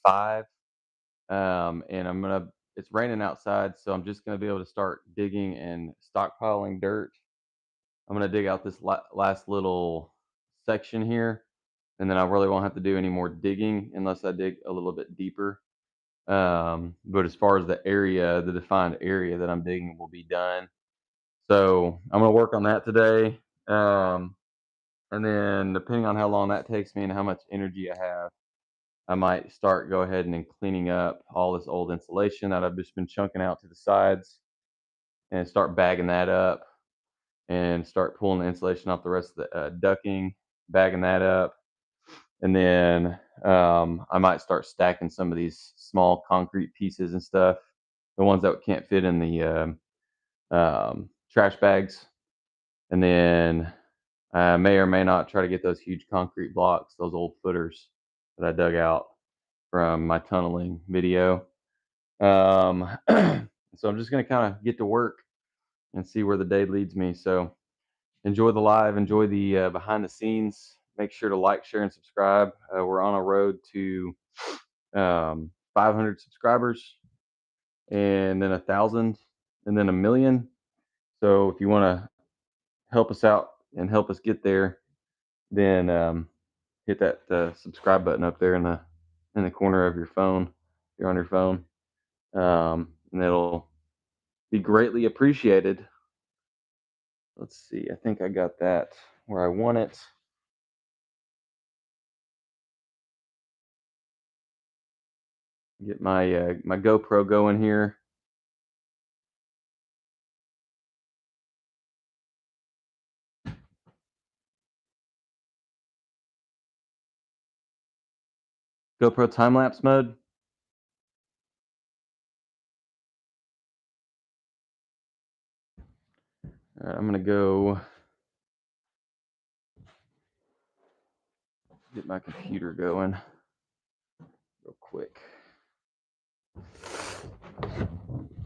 5. And it's raining outside, so I'm just gonna be able to start digging and stockpiling dirt. I'm gonna dig out this last little section here, and then I really won't have to do any more digging unless I dig a little bit deeper. But as far as the area, the defined area that I'm digging will be done. So I'm gonna work on that today. And then depending on how long that takes me and how much energy I have, I might go ahead and cleaning up all this old insulation that I've just been chunking out to the sides and start bagging that up and start pulling the insulation off the rest of the ducting, bagging that up. And then I might start stacking some of these small concrete pieces and stuff, the ones that can't fit in the trash bags. And then I may or may not try to get those huge concrete blocks, those old footers that I dug out from my tunneling video. So I'm just going to kind of get to work and see where the day leads me. So enjoy the live, enjoy the behind the scenes. Make sure to like, share, and subscribe. We're on a road to 500 subscribers, and then 1,000, and then 1,000,000. So if you want to help us out and help us get there, then hit that subscribe button up there in the corner of your phone. If you're on your phone, and it'll be greatly appreciated. Let's see. I think I got that where I want it. Get my my GoPro going here. GoPro time lapse mode. All right, I'm gonna go get my computer going real quick.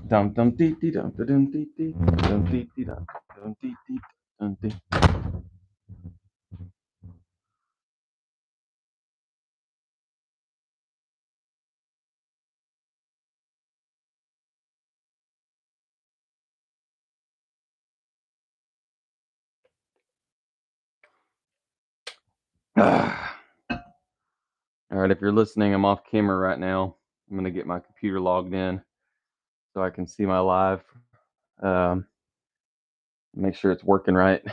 Dum dum dee dee dum dum dee dee dum dee dee dum dum dee dee dum dee. All right, if you're listening, I'm off camera right now. I'm gonna get my computer logged in so I can see my live. Make sure it's working right.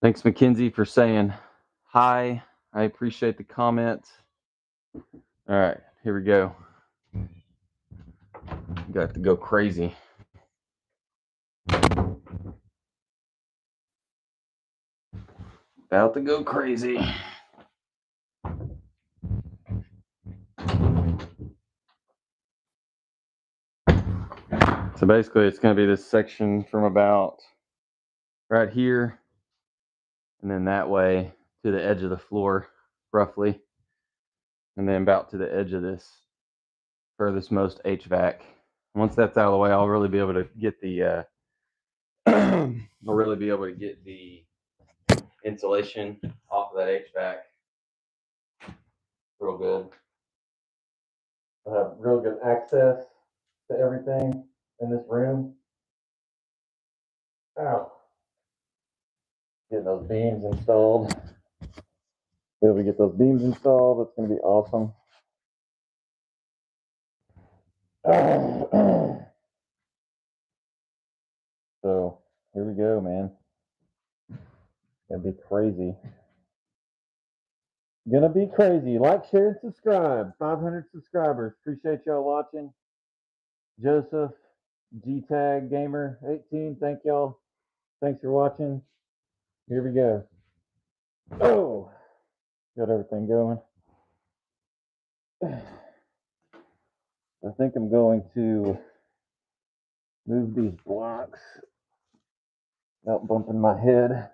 Thanks, Mackenzie, for saying hi. I appreciate the comment. All right, here we go. Got to go crazy. About to go crazy. So basically, it's going to be this section from about right here and then that way to the edge of the floor, roughly. And then about to the edge of this furthest most HVAC. Once that's out of the way, I'll really be able to get the insulation off of that HVAC real good. I'll have real good access to everything in this room. Ow. Getting those beams installed. Be able to get those beams installed. That's going to be awesome. So here we go, man. Gonna be crazy. Gonna be crazy. Like, share, and subscribe. 500 subscribers. Appreciate y'all watching. Joseph, GTag Gamer 18. Thank y'all. Thanks for watching. Here we go. Oh, got everything going. I think I'm going to move these blocks without bumping my head.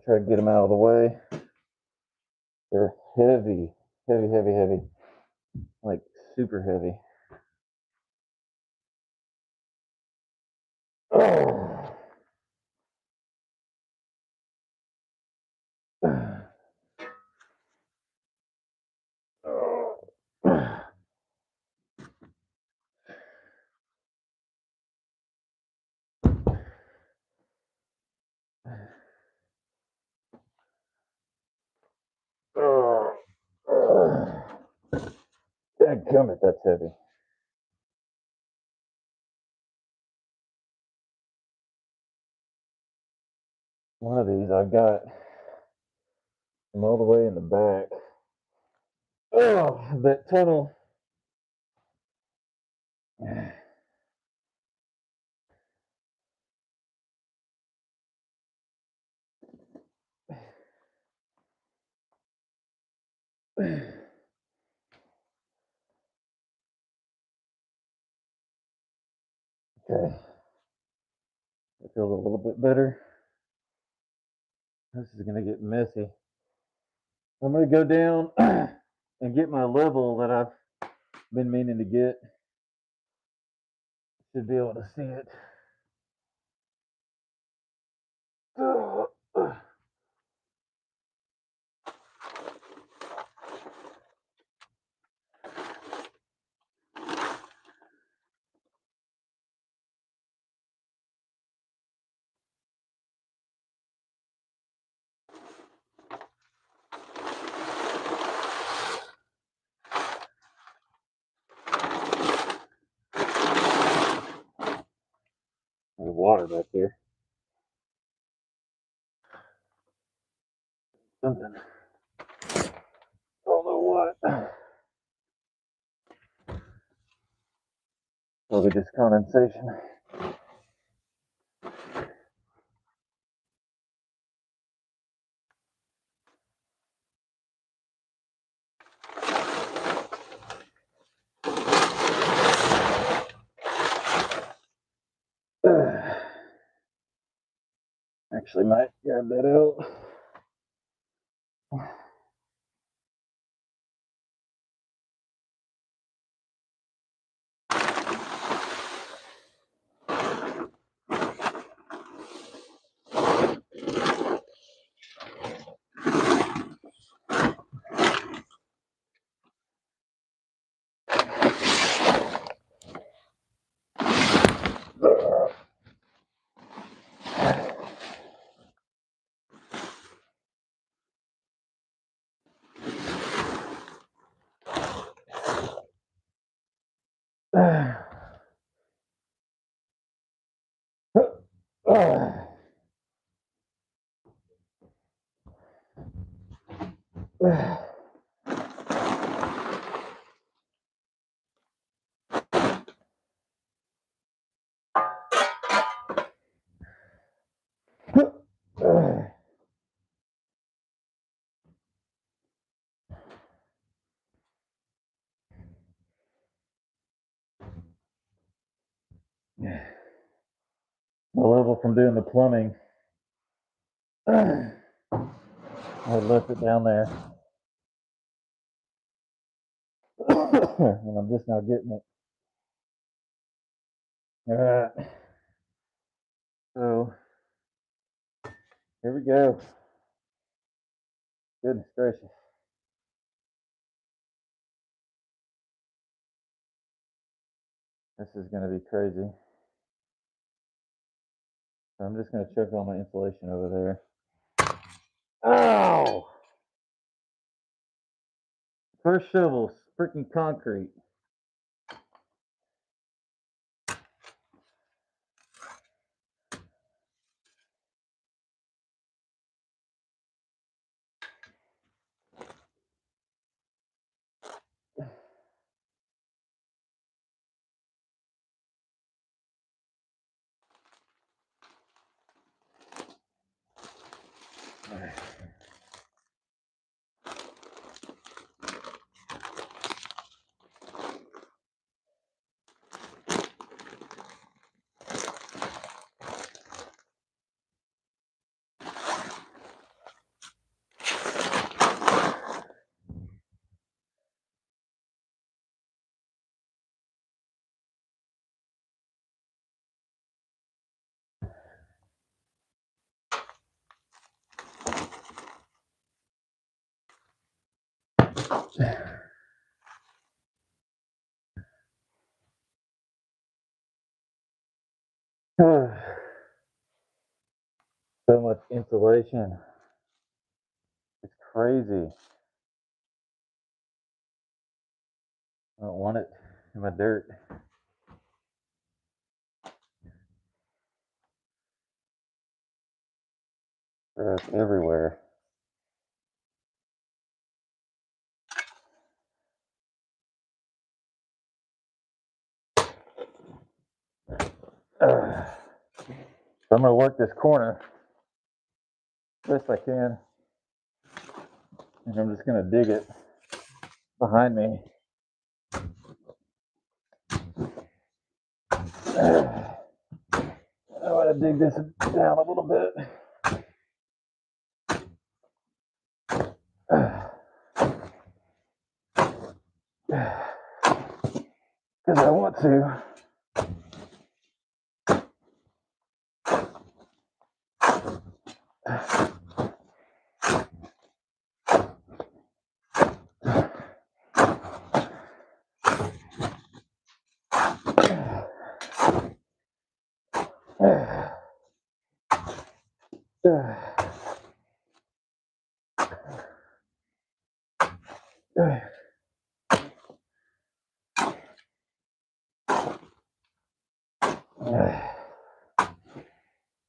Try to get them out of the way. They're heavy, heavy, heavy, heavy. Like super heavy. Dadgummit, that's heavy. One of these I got from all the way in the back. Oh, that tunnel. Okay. I feel a little bit better. This is going to get messy. I'm going to go down and get my level that I've been meaning to get. Should be able to see it. There's water back here. Something. Don't know what. Probably just condensation. Actually, might grab that out. The level from doing the plumbing, I left it down there. And I'm just now getting it. All right. So here we go. Goodness gracious. This is going to be crazy. So I'm just going to check on my insulation over there. Ow! First shovel, freaking concrete. So much insulation. It's crazy. I don't want it in my dirt. It's everywhere. So I'm gonna work this corner best I can, and I'm just gonna dig it behind me. I want to dig this down a little bit. Because I want to.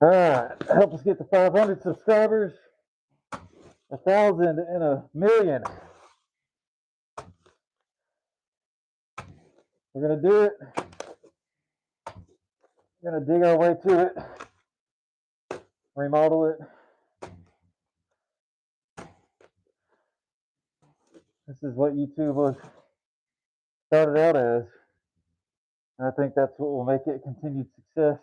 All right, help us get to 500 subscribers, 1,000, and 1,000,000. We're gonna do it. We're gonna dig our way to it, remodel it. This is what YouTube was started out as. And I think that's what will make it continued success,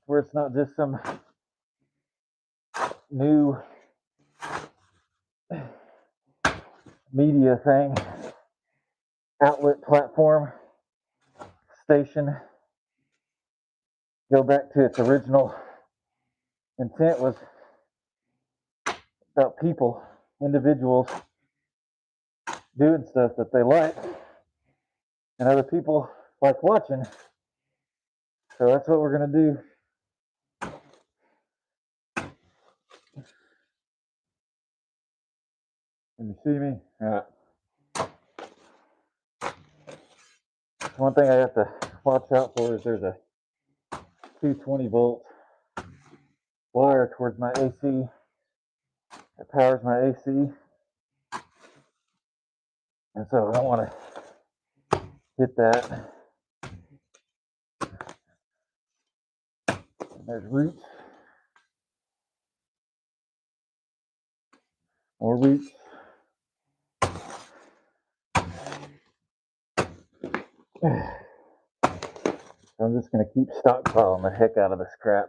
where it's not just some new media thing, outlet, platform, station. Go back to its original intent was about people, individuals doing stuff that they like and other people like watching. So that's what we're going to do. Can you see me? All right. One thing I have to watch out for is there's a 220-volt wire towards my AC that powers my AC. And so I don't want to hit that. And there's roots. More roots. I'm just going to keep stockpiling the heck out of this crap.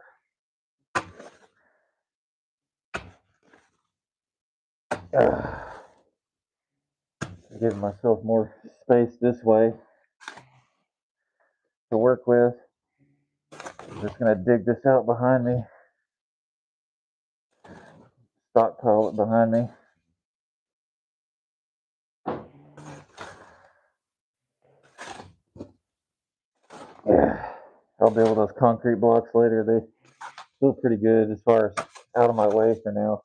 Giving myself more space this way to work with. I'm just going to dig this out behind me. Stockpile it behind me. Yeah, I'll deal with those concrete blocks later. They feel pretty good as far as out of my way for now.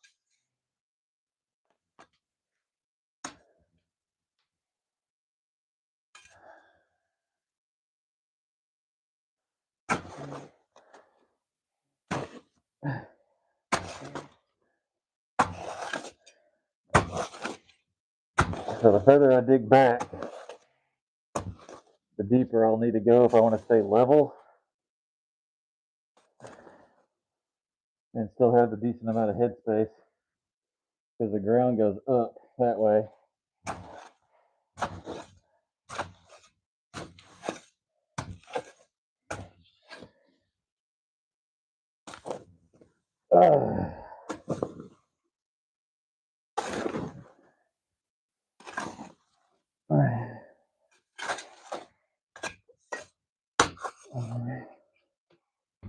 So the further I dig back, the deeper I'll need to go if I want to stay level and still have a decent amount of headspace, because the ground goes up that way.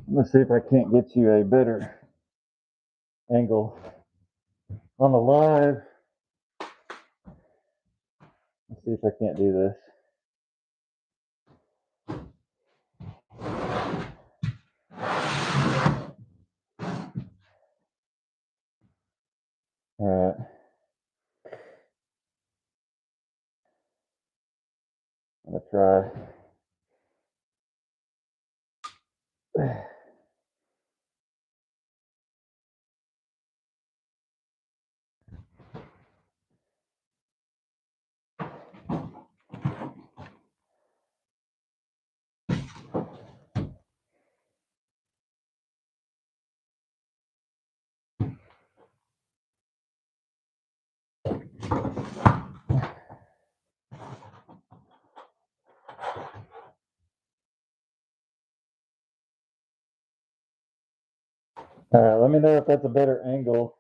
Let's see if I can't get you a better angle on the live. see if I can't do this. All right. I'm gonna try. All right, let me know if that's a better angle.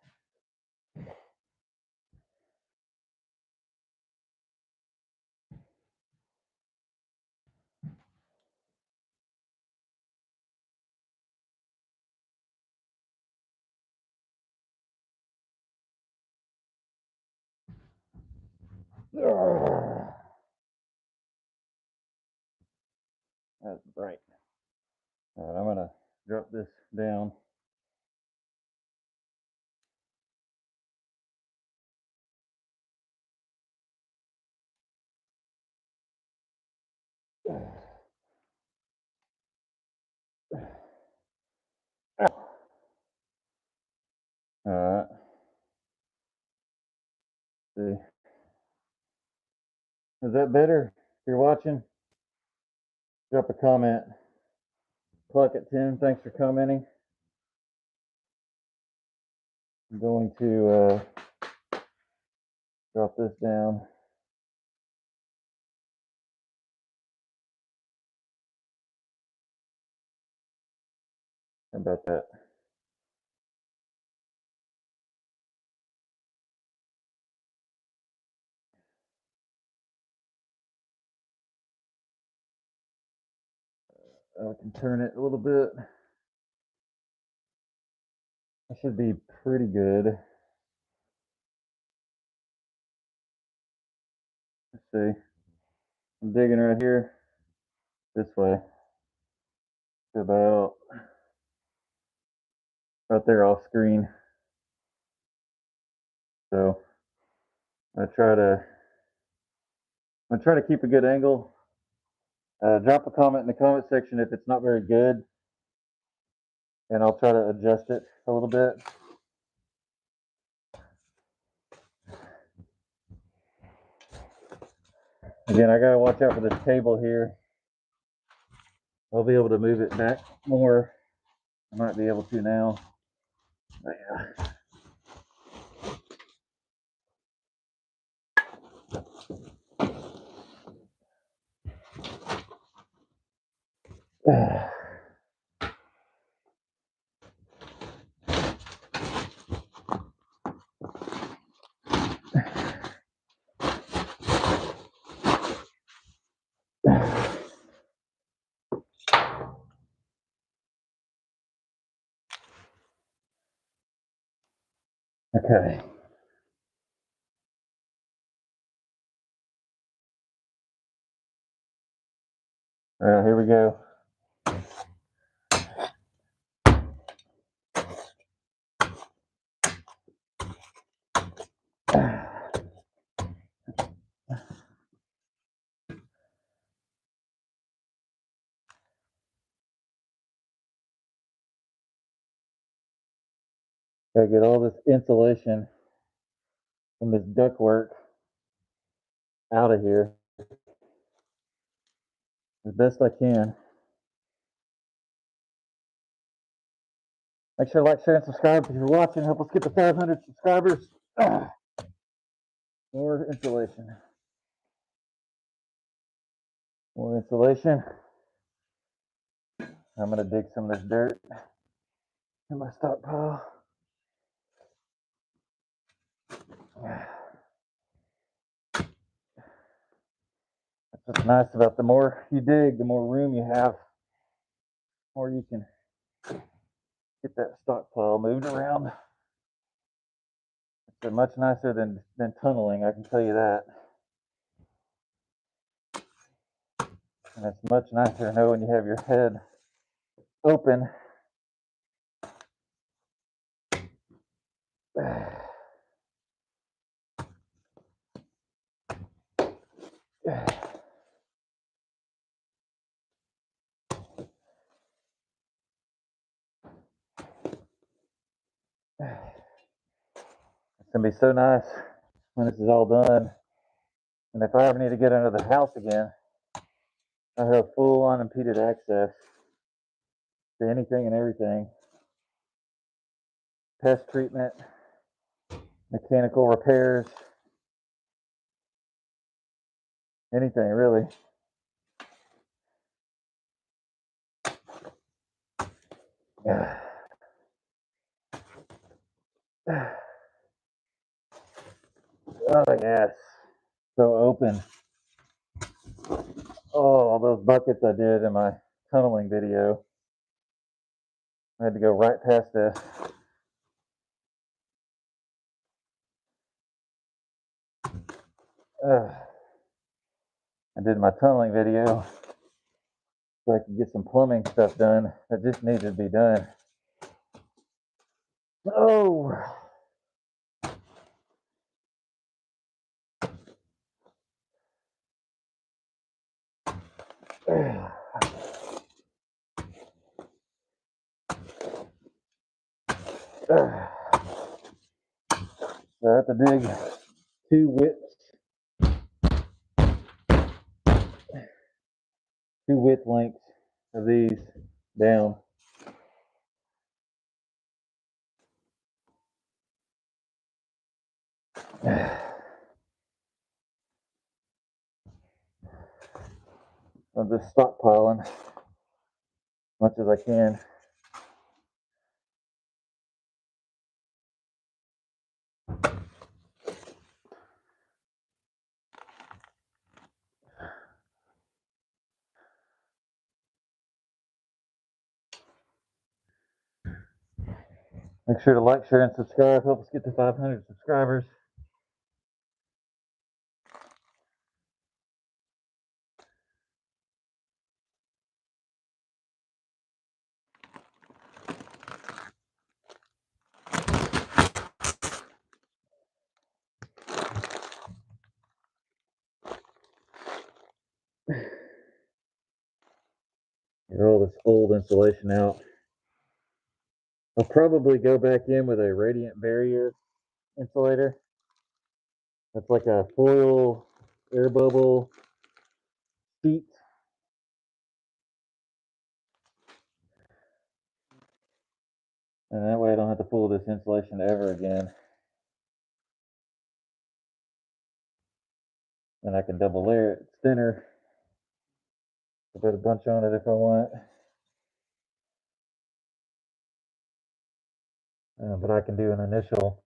That's bright. All right, I'm gonna drop this down. All right. See, is that better? If you're watching, drop a comment. Clock at 10. Thanks for commenting. I'm going to drop this down. How about that? I can turn it a little bit. That should be pretty good. Let's see. I'm digging right here. This way. About right there off screen. So I'm gonna try to keep a good angle. Drop a comment in the comment section if it's not very good, and I'll try to adjust it a little bit. Again, I gotta watch out for this table here. I'll be able to move it back more. I might be able to now. But yeah. Okay. All right, here we go. Gotta get all this insulation from this ductwork out of here as best I can. Make sure to like, share, and subscribe if you're watching. Help us get to 500 subscribers. More insulation. More insulation. I'm gonna dig some of this dirt in my stockpile. That's what's nice about the more you dig, the more room you have, the more you can get that stockpile moved around. It's much nicer than tunneling, I can tell you that. And it's much nicer to know when you have your head open. It's gonna be so nice when this is all done. And if I ever need to get under the house again, I have full unimpeded access to anything and everything. Pest treatment, mechanical repairs, anything really. Oh yes, so open. Oh, all those buckets I did in my tunneling video. I had to go right past this. I did my tunneling video so I could get some plumbing stuff done that just needed to be done. Oh, so I have to dig two width lengths of these down. I'm just stockpiling as much as I can. Make sure to like, share, and subscribe. Help us get to 500 subscribers. Get all this old insulation out. I'll probably go back in with a radiant barrier insulator. That's like a foil air bubble sheet. And that way I don't have to pull this insulation ever again. And I can double layer it. It's thinner. I put a bunch on it if I want. But I can do an initial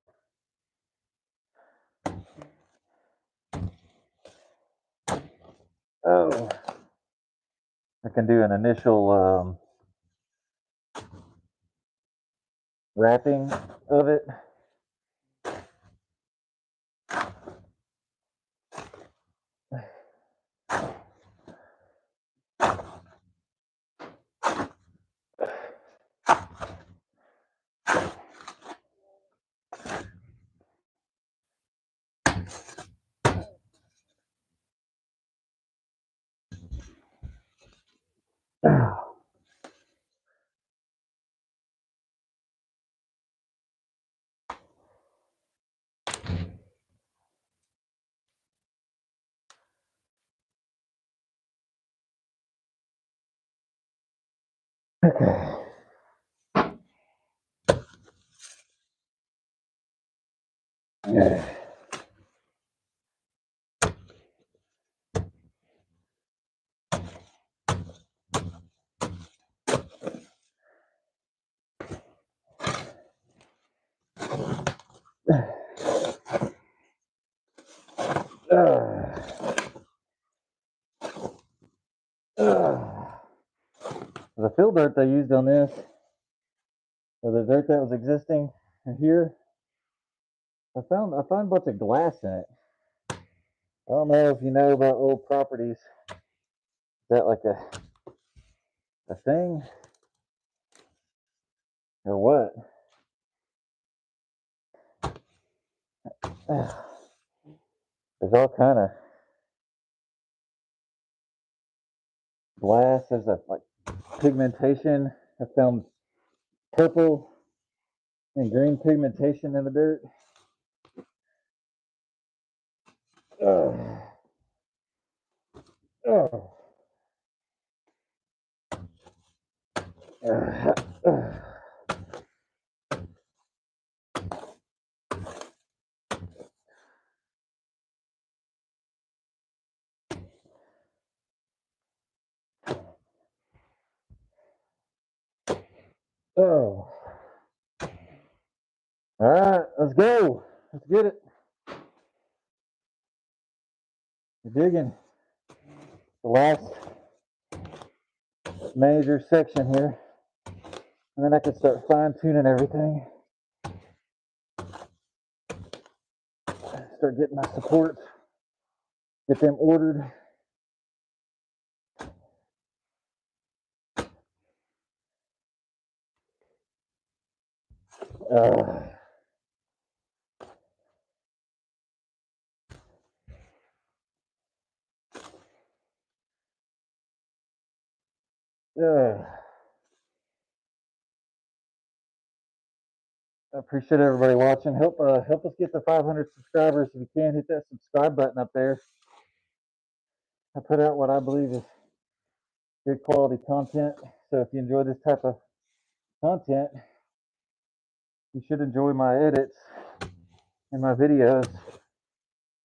wrapping of it. Okay. Yeah. The fill dirt they used on this, or the dirt that was existing here, I found a bunch of glass in it. I don't know if you know about old properties. that like a thing or what? There's all kind of glass. There's a like pigmentation. I found purple and green pigmentation in the dirt. Oh. Oh. Oh. All right, let's go. Let's get it. We're digging the last major section here, and then I can start fine tuning everything. Start getting my supports, get them ordered. Uh, I appreciate everybody watching. Help us get to 500 subscribers. If you can, hit that subscribe button up there. I put out what I believe is good quality content. So if you enjoy this type of content, you should enjoy my edits and my videos.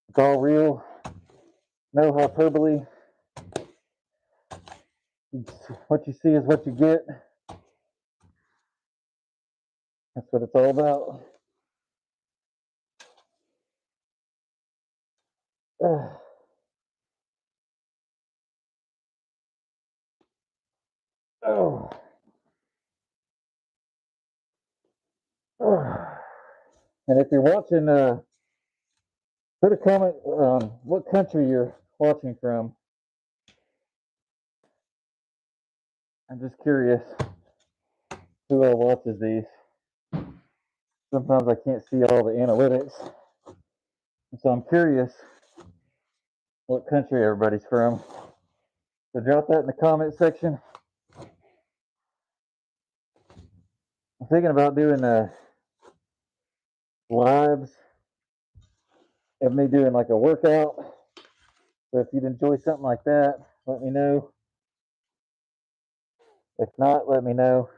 It's all real, no hyperbole. What you see is what you get. That's what it's all about. Oh. And if you're watching, put a comment on what country you're watching from. I'm just curious who all watches these. Sometimes I can't see all the analytics. So I'm curious what country everybody's from. So drop that in the comment section. I'm thinking about doing lives of me doing like a workout. So if you'd enjoy something like that, let me know. If not, let me know.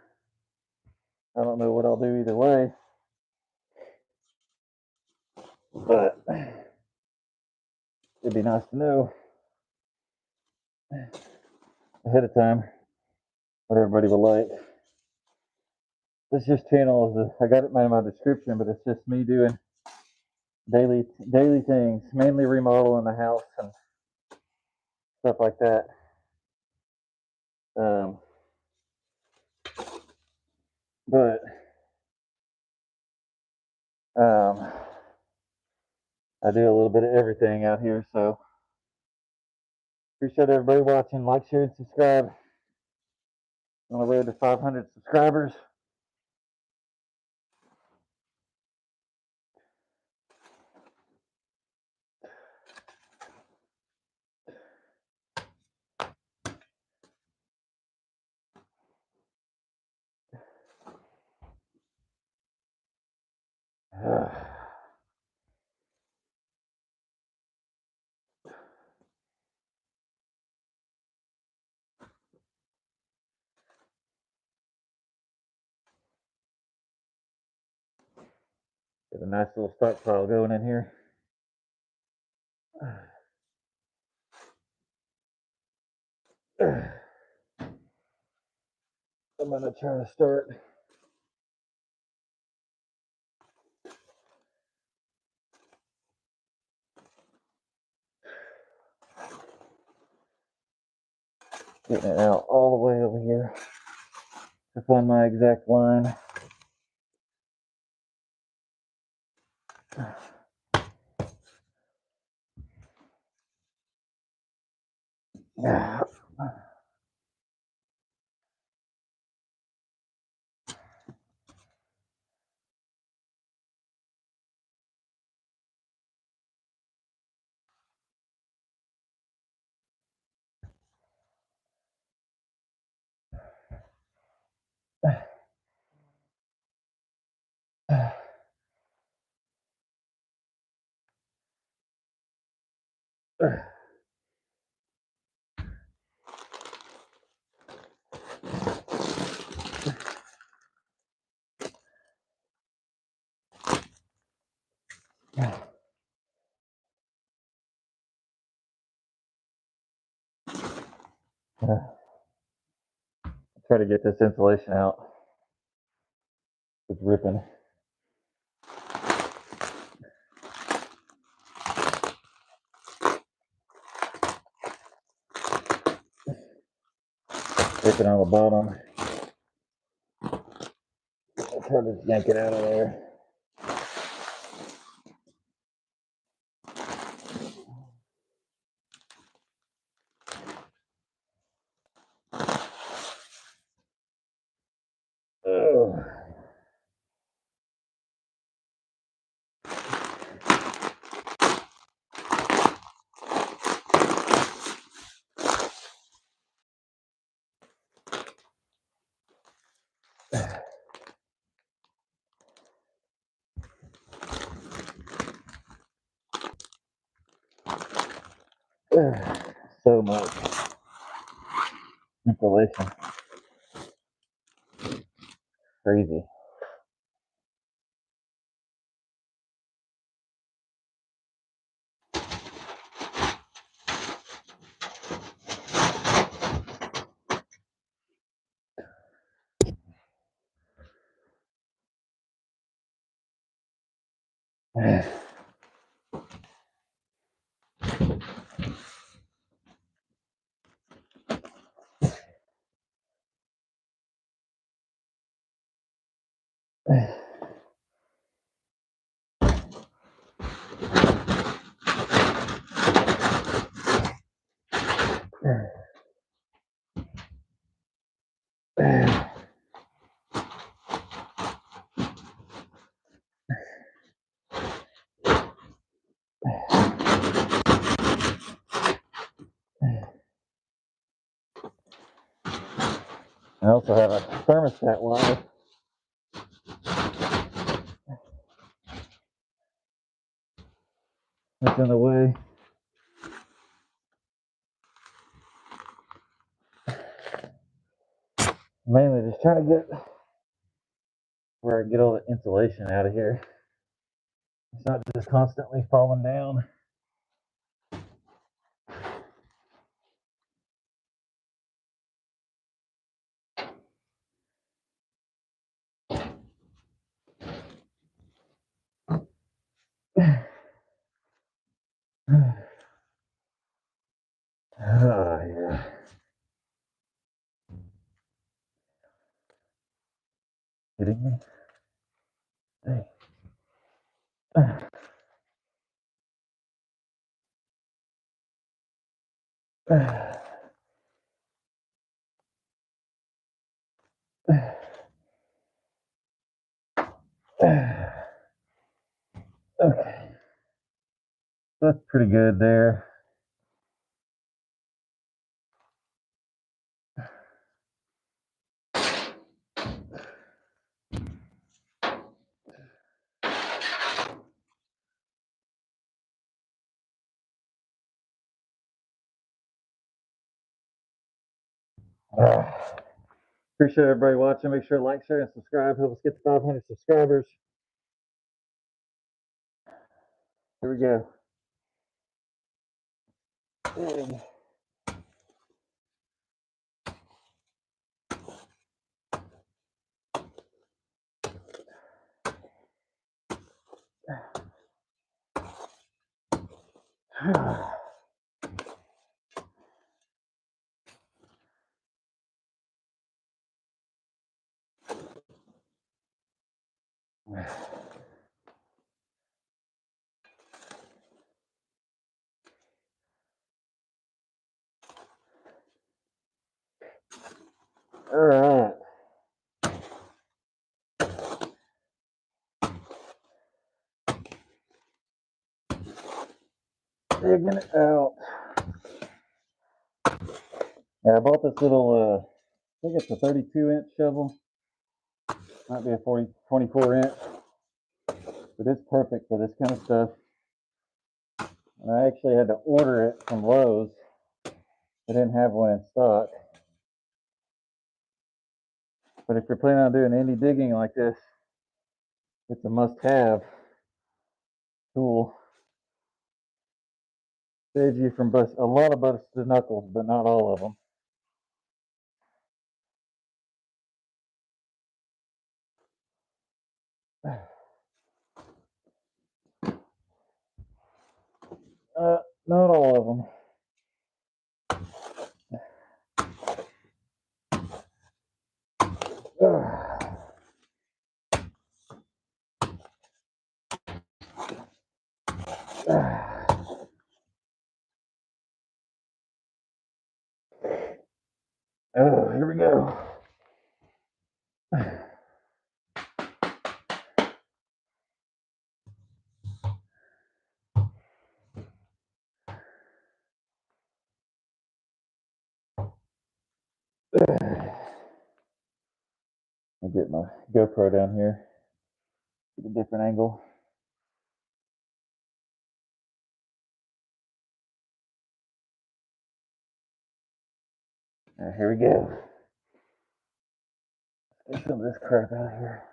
I don't know what I'll do either way. But it'd be nice to know ahead of time what everybody will like. This just channel is I got it in my description, but it's just me doing daily things, mainly remodeling the house and stuff like that. But I do a little bit of everything out here, so appreciate everybody watching. Like, share, and subscribe. On the road to 500 subscribers. Got a nice little stockpile going in here. I'm gonna try to start getting it out all the way over here to find my exact line. Try to get this insulation out. It's ripping. Ripping on the bottom. I'll try to yank it out of there. Oh. So much insulation. Crazy. I also have a thermostat wire. That's in the way. Mainly just trying to get where I can get all the insulation out of here. It's not just constantly falling down. Oh, yeah. Kidding me? Hey. Okay. That's pretty good there. Appreciate everybody watching. Make sure to like, share, and subscribe. Help us get to 500 subscribers. Here we go. All right. Digging it out. Yeah, I bought this little, I think it's a 32-inch shovel. Might be a 24 inch. but it's perfect for this kind of stuff. And I actually had to order it from Lowe's. They didn't have one in stock. But if you're planning on doing any digging like this, it's a must-have tool. Saves you from a lot of busted knuckles, but not all of them. Not all of them. Oh, here we go. I'll get my GoPro down here, get a different angle. Here we go. Get some of this crap out of here.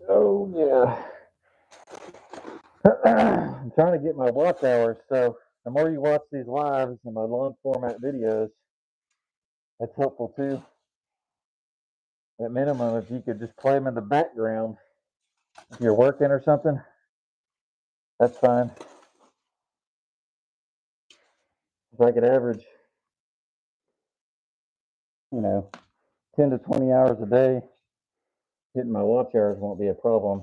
Oh yeah. I'm trying to get my watch hours, so the more you watch these lives and my long format videos, that's helpful too. At minimum, if you could just play them in the background, if you're working or something, that's fine. If I could average, 10 to 20 hours a day, hitting my watch hours won't be a problem.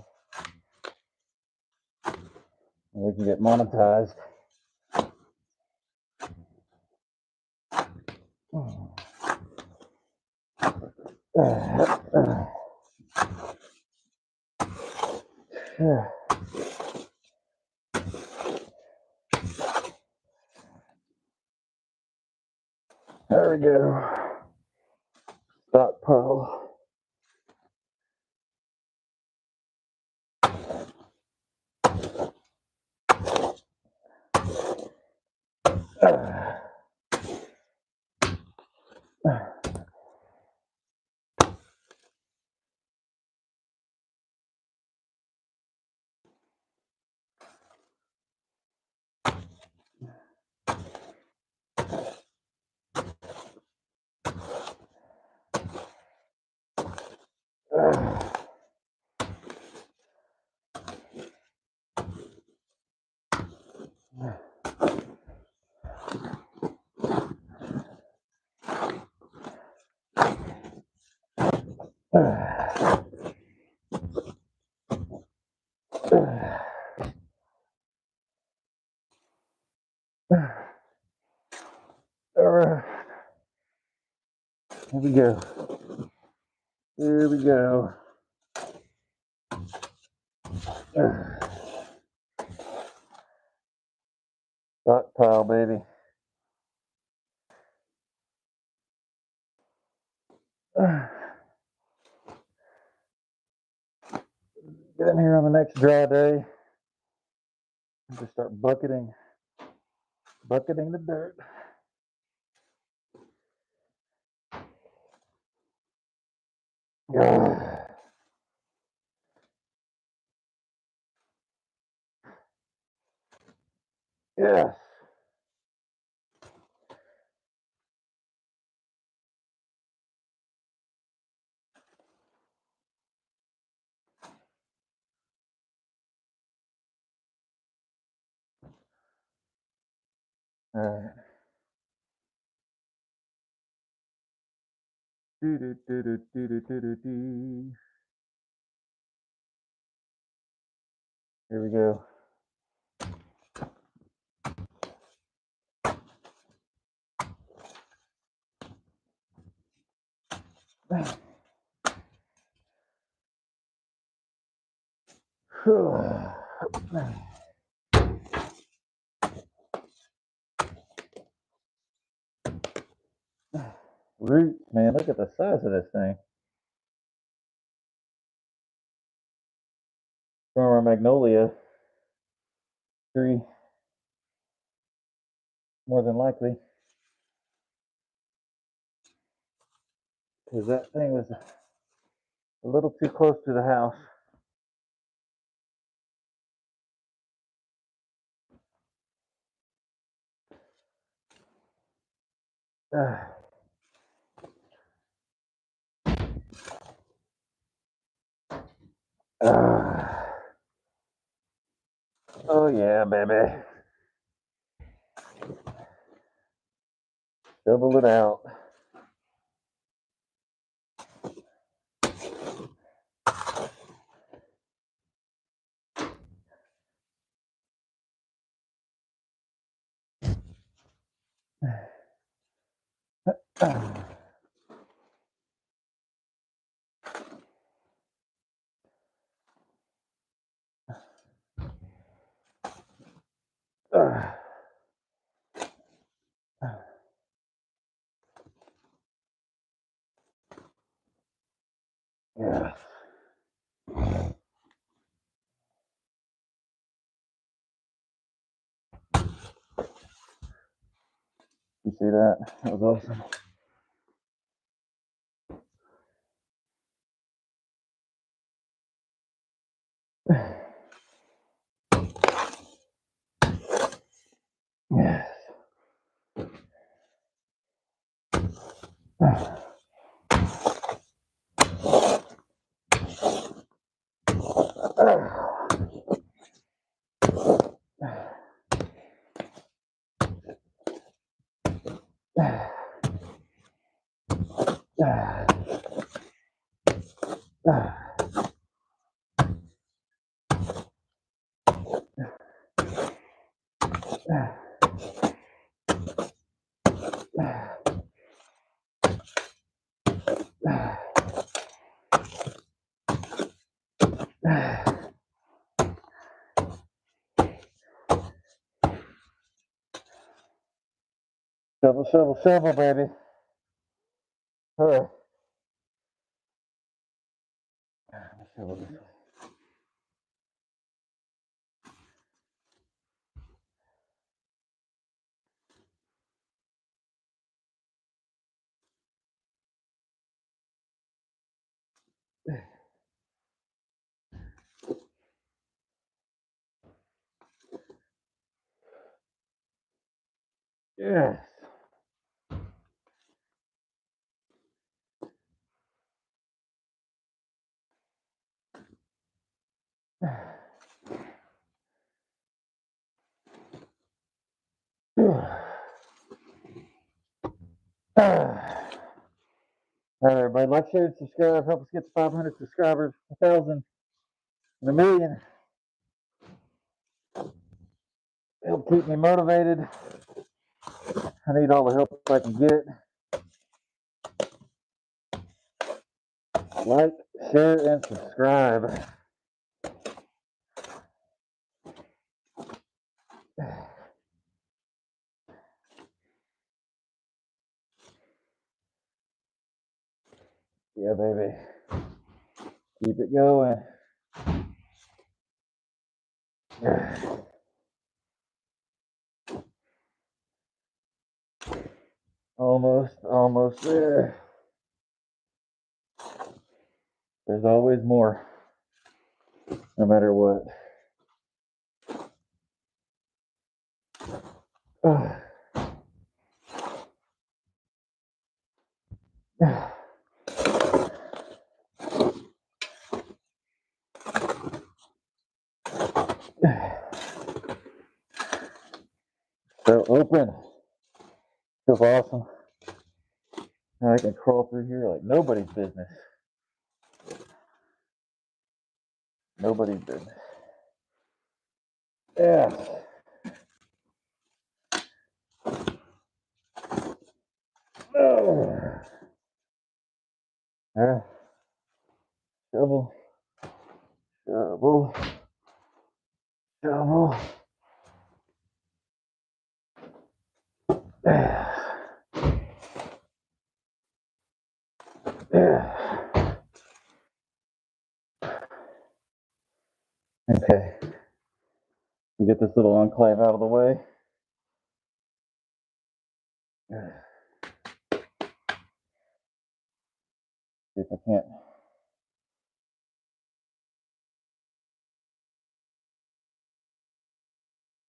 And we can get monetized. There we go. Stockpile. All right. Here we go. Here we go. Stockpile, baby. Get in here on the next dry day and just start bucketing the dirt. Yes. All right. Do, do, do, do, do, do, do, do. Here we go. Roots, man, look at the size of this thing. From our magnolia tree, more than likely. Because that thing was a little too close to the house. Oh yeah, baby. Double it out. Yeah. You see that? That was awesome. Yes. Shovel, shovel, shovel, baby. Hurry. Shovel this way. Yes. All right, everybody, like, share, and subscribe. Help us get to 500 subscribers, 1,000, and 1,000,000. Help keep me motivated. I need all the help I can get. Like, share, and subscribe. Yeah, baby. Keep it going. Almost there. There's always more, no matter what. So open. Feels awesome. Now I can crawl through here like nobody's business. Nobody's business. Yeah. Oh. Okay, we get this little enclave out of the way. See if I can't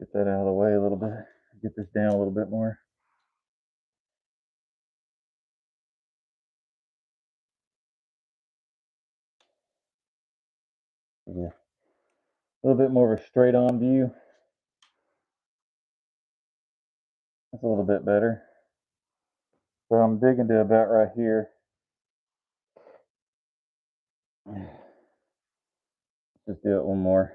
get that out of the way a little bit. Get this down a little bit more. Yeah, a little bit more of a straight on view. That's a little bit better. So I'm digging to about right here. Just do it one more.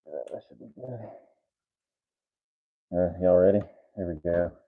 That should be good. Y'all ready? Here we go.